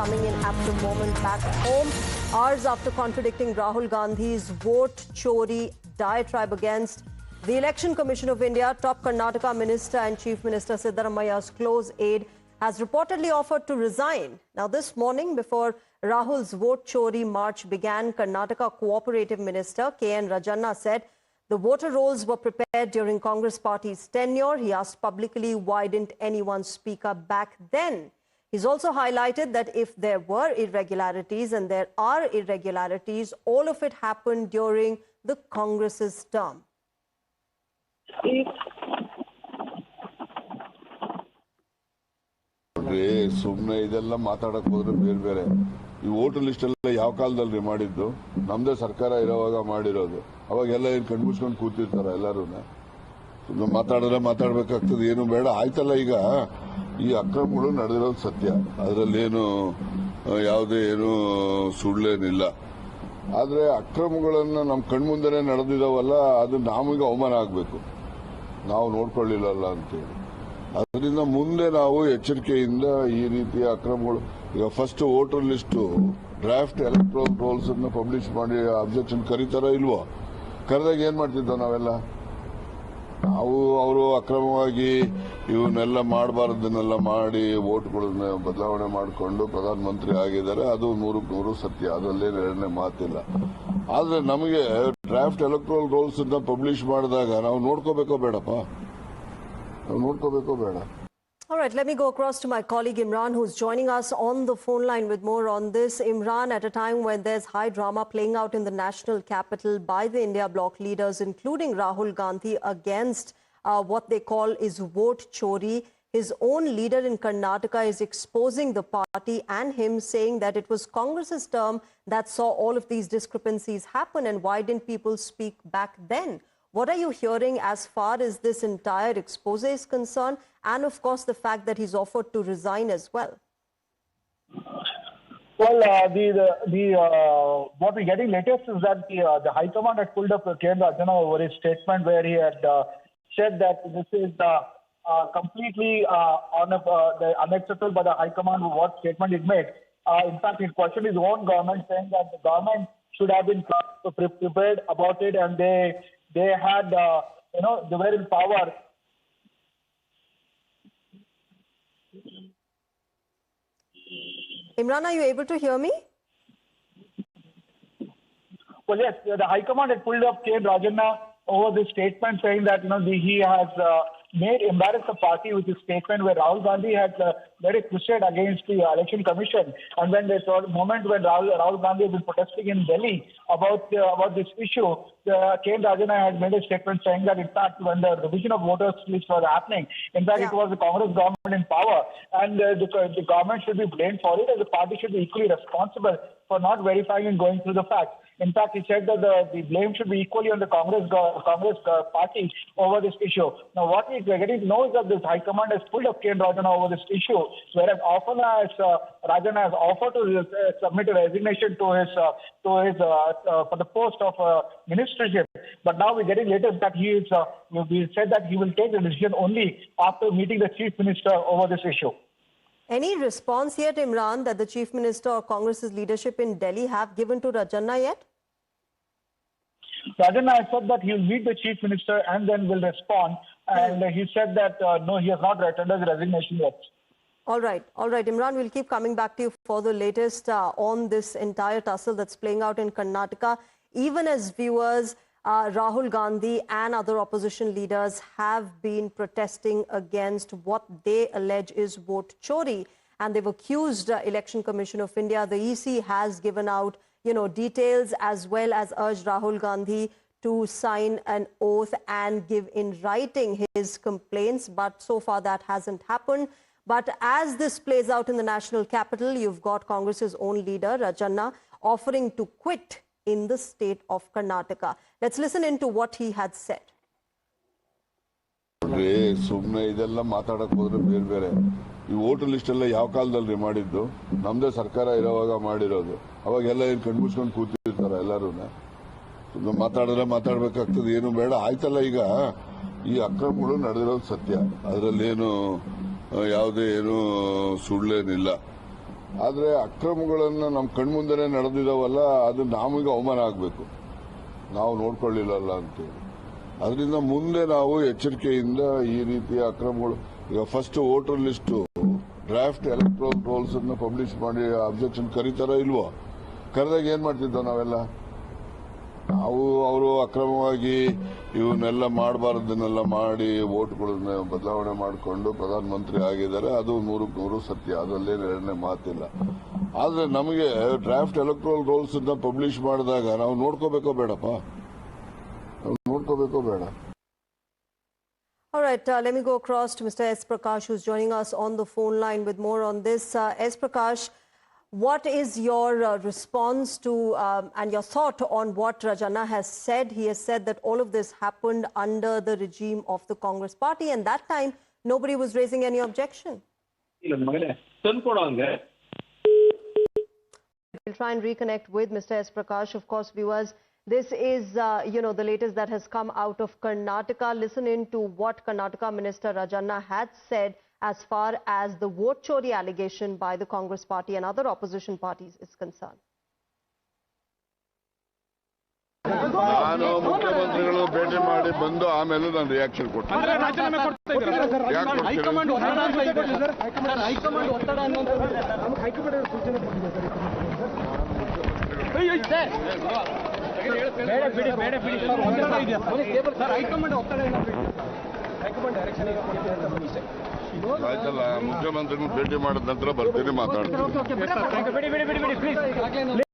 coming in at the moment back home. Hours after contradicting Rahul Gandhi's vote chori diatribe against the Election Commission of India, top Karnataka Minister and Chief Minister Siddaramaia's close aide has reportedly offered to resign. Now, this morning, before Rahul's vote chori march began, Karnataka Cooperative Minister K.N. Rajanna said the voter rolls were prepared during Congress Party's tenure. He asked publicly why didn't anyone speak up back then. He's also highlighted that if there were irregularities, and there are irregularities, all of it happened during the Congress's term. ಸುಮ್ಮನೆ ಇದೆಲ್ಲ ಮಾತಾಡಕ್ ಹೋದ್ರೆ ಬೇರೆ ಬೇರೆ ಈ voter list ಎಲ್ಲ ಯಾವ ಕಾಲದಲ್ಲಿ ಮಾಡಿದ್ದು ನಮ್ದೇ ಸರ್ಕಾರ ಇರೋವಾಗ ಮಾಡಿರೋದು ಅವಾಗೆಲ್ಲ ಏನ್ ಕಣ್ಮುಚ್ಕೊಂಡು ಕೂತಿರ್ತಾರ ಎಲ್ಲರೂ ಸುಮ್ಮನೆ ಮಾತಾಡಿದ್ರೆ ಮಾತಾಡ್ಬೇಕಾಗ್ತದೆ ಏನು ಬೇಡ ಆಯ್ತಲ್ಲ ಈಗ ಈ ಅಕ್ರಮಗಳು ನಡೆದಿರೋದು ಸತ್ಯ ಅದರಲ್ಲೇನು ಯಾವುದೇ ಏನು ಸುಳ್ಳೇನಿಲ್ಲ ಆದ್ರೆ ಅಕ್ರಮಗಳನ್ನ ನಮ್ಮ ಕಣ್ಮುಂದೆನೆ ನಡೆದಿದಾವಲ್ಲ ಅದು ನಮಗೆ ಅವಮಾನ ಆಗ್ಬೇಕು ನಾವು ನೋಡ್ಕೊಳ್ಳಿಲ್ಲಲ್ಲ ಅಂತೇಳಿ ಅದರಿಂದ ಮುಂದೆ ನಾವು ಎಚ್ಚರಿಕೆಯಿಂದ ಈ ರೀತಿಯ ಅಕ್ರಮಗಳು ಈಗ first voter list draft electoral rolls ಅನ್ನು ಪಬ್ಲಿಷ್ ಮಾಡಿ ಅಬ್ಜೆಕ್ಷನ್ ಕರೀತಾರ ಇಲ್ವೋ ಕರೆದಾಗ ಏನ್ ಮಾಡ್ತಿದ್ದೋ ನಾವೆಲ್ಲ ನಾವು ಅವರು ಅಕ್ರಮವಾಗಿ ಇವನ್ನೆಲ್ಲ ಮಾಡಬಾರದನ್ನೆಲ್ಲ ಮಾಡಿ ವೋಟ್ಗಳನ್ನ ಬದಲಾವಣೆ ಮಾಡಿಕೊಂಡು ಪ್ರಧಾನಮಂತ್ರಿ ಆಗಿದ್ದಾರೆ ಅದು 100% ಸತ್ಯ ಅದರಲ್ಲೇನು ಎರಡನೇ ಮಾತಿಲ್ಲ ಆದ್ರೆ ನಮಗೆ ಡ್ರಾಫ್ಟ್ ಎಲೆಕ್ಟ್ರಲ್ ರೋಲ್ಸ್ ಅನ್ನ ಪಬ್ಲಿಷ್ ಮಾಡಿದಾಗ ನಾವು ನೋಡ್ಕೋಬೇಕೋ ಬೇಡಪ್ಪ All right, let me go across to my colleague Imran, who's joining us on the phone line with more on this. Imran, at a time when there's high drama playing out in the national capital by the India bloc leaders, including Rahul Gandhi, against what they call is vote chori, his own leader in Karnataka is exposing the party and him, saying that it was Congress's term that saw all of these discrepancies happen, and why didn't people speak back then? What are you hearing as far as this entire expose is concerned, and of course the fact that he's offered to resign as well? Well, what we're getting latest is that the High Command had pulled up K.N. Rajanna over his statement where he had said that this is completely unacceptable by the High Command what statement is made. In fact, he questioned his own government, saying that the government should have been prepared about it, and they had, they were in power. Imran, are you able to hear me? Well, yes, the High Command had pulled up K.N. Rajanna over this statement, saying that he has embarrassed the party with his statement where Rahul Gandhi had made a crusade against the Election Commission, and when the moment when Rahul Gandhi had been protesting in Delhi about this issue, K.N. Rajanna had made a statement saying that in fact when the revision of voters list was happening, in fact it was the Congress government in power, and the government should be blamed for it, and the party should be equally responsible for not verifying and going through the facts. In fact, he said that the blame should be equally on the Congress party over this issue. Now, what we're getting to know is that this High Command has pulled up K.N. Rajanna over this issue, whereas often as Rajanna has offered to submit a resignation to his for the post of ministership. But now we're getting latest that he said that he will take the decision only after meeting the Chief Minister over this issue. Any response yet, Imran, that the Chief Minister or Congress's leadership in Delhi have given to Rajanna yet? Rajanna has said that he will meet the Chief Minister and then will respond. And he said that, no, he has not tendered the resignation yet. All right. Imran, we'll keep coming back to you for the latest on this entire tussle that's playing out in Karnataka. Even as viewers, Rahul Gandhi and other opposition leaders have been protesting against what they allege is vote chori. And they've accused Election Commission of India. The EC has given out details as well as urged Rahul Gandhi to sign an oath and give in writing his complaints. But so far that hasn't happened. But as this plays out in the national capital, you've got Congress's own leader, Rajanna, offering to quit in the state of Karnataka. Let's listen into what he had said. ಸುಮ್ಮನೆ ಇದೆಲ್ಲ ಮಾತಾಡಕ್ ಹೋದ್ರೆ ಬೇರೆ ಬೇರೆ ಈ voter list ಎಲ್ಲ ಯಾವ ಕಾಲದಲ್ಲಿ ಮಾಡಿದ್ದು ನಮ್ದೇ ಸರ್ಕಾರ ಇರೋವಾಗ ಮಾಡಿರೋದು ಅವಾಗೆಲ್ಲ ಏನ್ ಕಣ್ಮುಚ್ಕೊಂಡು ಕೂತಿರ್ತಾರ ಎಲ್ಲರೂ ಸುಮ್ಮನೆ ಮಾತಾಡಿದ್ರೆ ಮಾತಾಡ್ಬೇಕಾಗ್ತದೆ ಏನು ಬೇಡ ಆಯ್ತಲ್ಲ ಈಗ ಈ ಅಕ್ರಮಗಳು ನಡೆದಿರೋದು ಸತ್ಯ ಅದರಲ್ಲೇನು ಯಾವುದೇ ಏನು ಸುಳ್ಳೇನಿಲ್ಲ ಆದರೆ ಅಕ್ರಮಗಳನ್ನು ನಮ್ಮ ಕಣ್ಮುಂದೆನೇ ನಡೆದಿದ್ದಾವಲ್ಲ, ಅದು ನಮಗೆ ಅವಮಾನ ಆಗಬೇಕು, ನಾವು ನೋಡ್ಕೊಳ್ಳಿಲ್ಲಲ್ಲ ಅಂತೇಳಿ. ಅದರಿಂದ ಮುಂದೆ ನಾವು ಎಚ್ಚರಿಕೆಯಿಂದ ಈ ರೀತಿಯ ಅಕ್ರಮಗಳು, ಈಗ first voter list draft electoral rolls ಅನ್ನು ಪಬ್ಲಿಷ್ ಮಾಡಿ ಅಬ್ಜೆಕ್ಷನ್ ಕರೀತಾರ ಇಲ್ವೋ? ಕರೆದಾಗ ಏನ್ ಮಾಡ್ತಿದ್ದೋ ನಾವೆಲ್ಲ? ನಾವು ಅವರು ಅಕ್ರಮವಾಗಿ ಇವನ್ನೆಲ್ಲ ಮಾಡಬಾರ್ದನ್ನೆಲ್ಲ ಮಾಡಿ ವೋಟ್ಗಳನ್ನ ಬದಲಾವಣೆ ಮಾಡಿಕೊಂಡು ಪ್ರಧಾನಮಂತ್ರಿ ಆಗಿದ್ದಾರೆ. ಅದು 100% ಸತ್ಯ, ಅದರಲ್ಲೇನು ಎರಡನೇ ಮಾತಿಲ್ಲ. ಆದ್ರೆ ನಮಗೆ ಡ್ರಾಫ್ಟ್ ಎಲೆಕ್ಟ್ರಲ್ ರೋಲ್ಸ್ ಅನ್ನ ಪಬ್ಲಿಷ್ ಮಾಡಿದಾಗ ನಾವು ನೋಡ್ಕೋಬೇಕೋ ಬೇಡಪ್ಪ? ನಾವು ನೋಡ್ಕೋಬೇಕೋ ಬೇಡ? All right, let me go across to Mr. S. Prakash, who's joining us on the phone line with more on this. S. Prakash, what is your response to and your thought on what Rajanna has said? He has said that all of this happened under the regime of the Congress party, and that time nobody was raising any objection. We'll try and reconnect with Mr. S. Prakash. Of course, viewers, this is, the latest that has come out of Karnataka. Listen in to what Karnataka Minister Rajanna had said as far as the vote chori allegation by the Congress party and other opposition parties is concerned. ನಾನು ಮುಖ್ಯಮಂತ್ರಿಗಳು ಭೇಟಿ ಮಾಡಿ ಬಂದು ಆಮೇಲೆ ನಾನು reaction ಕೊಡ್ತೀನಿ. ಆಯ್ತಲ್ಲ, ಮುಖ್ಯಮಂತ್ರಿಗಳು ಭೇಟಿ ಮಾಡಿದ ನಂತರ ಬರ್ತೀನಿ, ಮಾತಾಡ್ತೀನಿ.